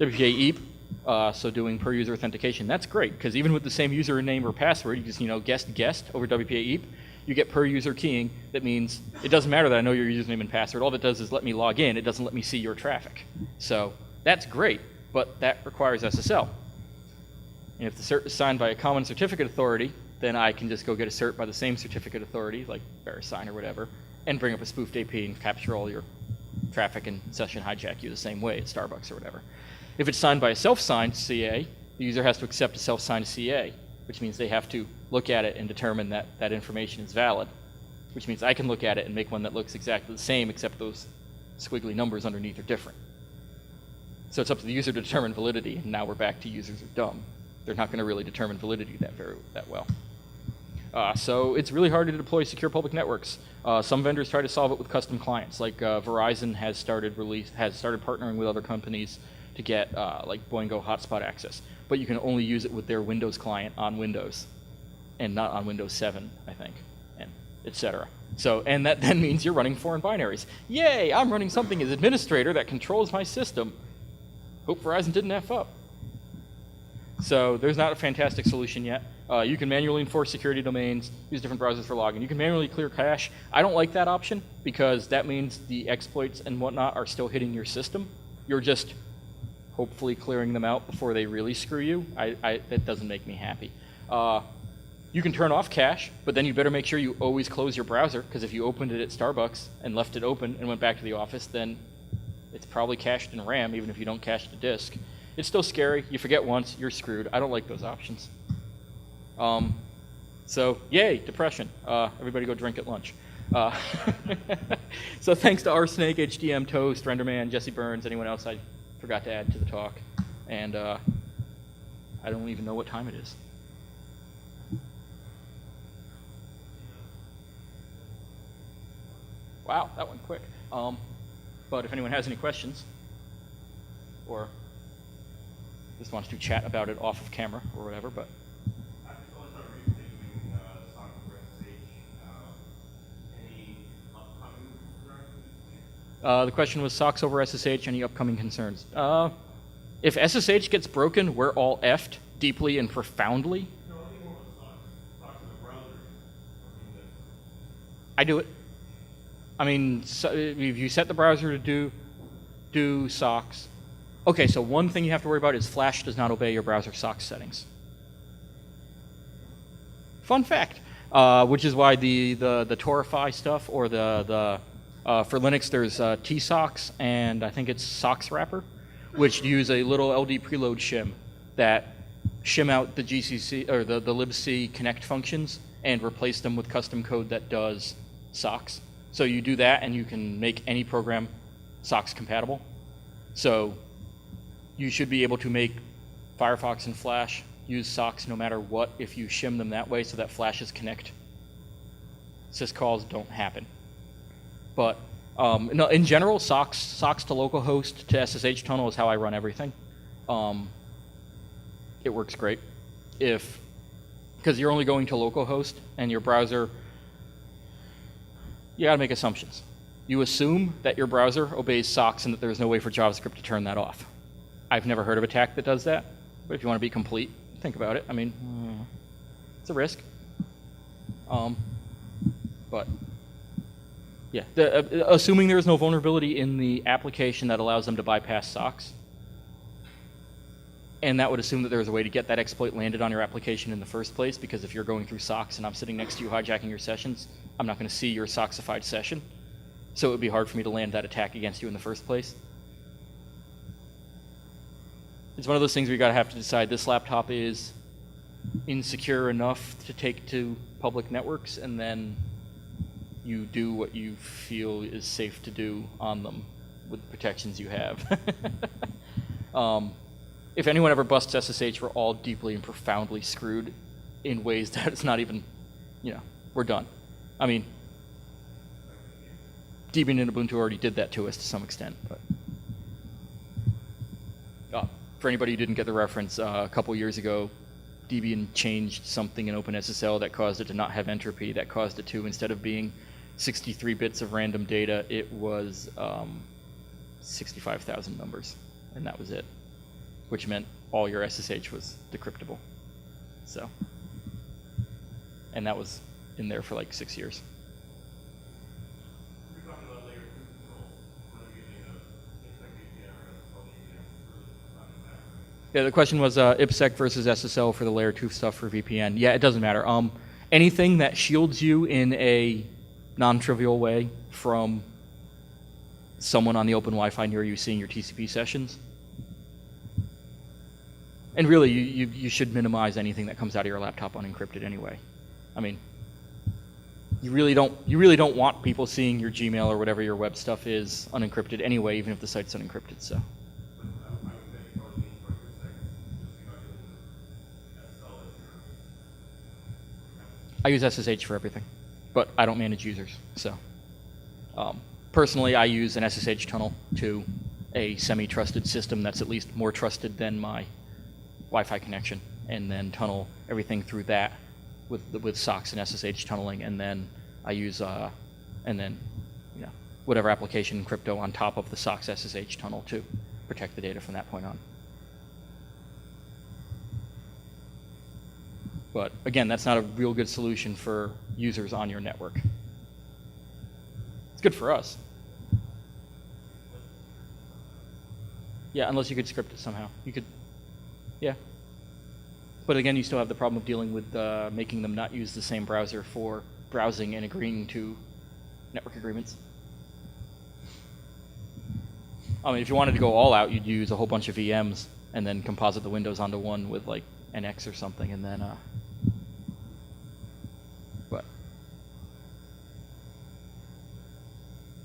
WPA EAP, so doing per user authentication, that's great, because even with the same username or password, you just guest over WPA EAP, you get per user keying. That means it doesn't matter that I know your username and password. All it does is let me log in. It doesn't let me see your traffic. So that's great, but that requires SSL. And if the cert is signed by a common certificate authority, then I can just go get a cert by the same certificate authority, like VeriSign or whatever, and bring up a spoofed AP and capture all your traffic and session hijack you the same way at Starbucks or whatever. If it's signed by a self-signed CA, the user has to accept a self-signed CA, which means they have to look at it and determine that that information is valid, which means I can look at it and make one that looks exactly the same, except those squiggly numbers underneath are different. So it's up to the user to determine validity, and now we're back to users are dumb. They're not going to really determine validity that well. So it's really hard to deploy secure public networks. Some vendors try to solve it with custom clients, like Verizon has started partnering with other companies to get like Boingo hotspot access, but you can only use it with their Windows client on Windows, and not on Windows 7, I think, and etc. So, and that then means you're running foreign binaries. Yay! I'm running something as administrator that controls my system. Hope Verizon didn't F up. So there's not a fantastic solution yet. You can manually enforce security domains, use different browsers for login. You can manually clear cache. I don't like that option because that means the exploits and whatnot are still hitting your system. You're just hopefully clearing them out before they really screw you. That doesn't make me happy. You can turn off cache, but then you better make sure you always close your browser, because if you opened it at Starbucks and left it open and went back to the office, then it's probably cached in RAM, even if you don't cache the disk. It's still scary. You forget once, you're screwed. I don't like those options. So, yay, depression. Everybody go drink at lunch. So thanks to Rsnake, HDM, Toast, Renderman, Jesse Burns, anyone else I forgot to add to the talk. And I don't even know what time it is. Wow, that went quick. But if anyone has any questions, or just wants to chat about it off of camera or whatever, but. I just want to start rethinking SOC over SSH. Any upcoming concerns? The question was SOCs over SSH, any upcoming concerns? If SSH gets broken, we're all effed deeply and profoundly. No, I think more about SOCs in the browser. I do it. I mean, so if you set the browser to do SOCs. Okay, so one thing you have to worry about is Flash does not obey your browser SOCs settings. Fun fact, which is why the Torify stuff, or for Linux there's tsocks, and I think it's socks wrapper, which use a little LD preload shim that shim out the GCC or the libc connect functions and replace them with custom code that does SOCs. So you do that, and you can make any program SOCs compatible. So you should be able to make Firefox and Flash use SOCs no matter what if you shim them that way so that Flashes connect. Syscalls don't happen. But no, in general, SOCs to localhost to SSH tunnel is how I run everything. It works great. Because you're only going to localhost and your browser, you gotta make assumptions. You assume that your browser obeys SOCs and that there's no way for JavaScript to turn that off. I've never heard of an attack that does that, but if you want to be complete, think about it. I mean, it's a risk. But yeah, assuming there is no vulnerability in the application that allows them to bypass SOCs, and that would assume that there's a way to get that exploit landed on your application in the first place, because if you're going through SOCs and I'm sitting next to you hijacking your sessions, I'm not going to see your SOCsified session. So it would be hard for me to land that attack against you in the first place. It's one of those things where you gotta have to decide this laptop is insecure enough to take to public networks, and then you do what you feel is safe to do on them with the protections you have. If anyone ever busts SSH, we're all deeply and profoundly screwed in ways that it's not even, we're done. I mean, Debian and Ubuntu already did that to us to some extent, but. For anybody who didn't get the reference, a couple years ago, Debian changed something in OpenSSL that caused it to not have entropy, that caused it to, instead of being 63 bits of random data, it was 65,000 numbers, and that was it. which meant all your SSH was decryptable. So, and that was in there for like 6 years. You're talking about layer 2 control, whether you're using a IPsec VPN or SSL VPN for the back, right? Yeah, the question was IPsec versus SSL for the layer 2 stuff for VPN. Yeah, it doesn't matter. Anything that shields you in a non-trivial way from someone on the open Wi-Fi near you seeing your TCP sessions. And really, you should minimize anything that comes out of your laptop unencrypted anyway. I mean, you really don't want people seeing your Gmail or whatever your web stuff is unencrypted anyway, even if the site's unencrypted. So. But I would think you probably need for IPsec, just you're not using SSL as your. I use SSH for everything, but I don't manage users. So, personally, I use an SSH tunnel to a semi-trusted system that's at least more trusted than my Wi-Fi connection, and then tunnel everything through that with SOCKS and SSH tunneling, and then I use whatever application crypto on top of the SOCKS SSH tunnel to protect the data from that point on. But again, that's not a real good solution for users on your network. It's good for us. Yeah, unless you could script it somehow. You could, yeah. But again, you still have the problem of dealing with making them not use the same browser for browsing and agreeing to network agreements. I mean, if you wanted to go all out, you'd use a whole bunch of VMs and then composite the windows onto one with like NX or something, and then what?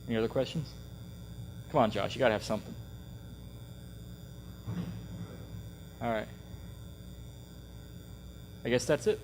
Any other questions? Come on, Josh, you gotta have something. All right. I guess that's it.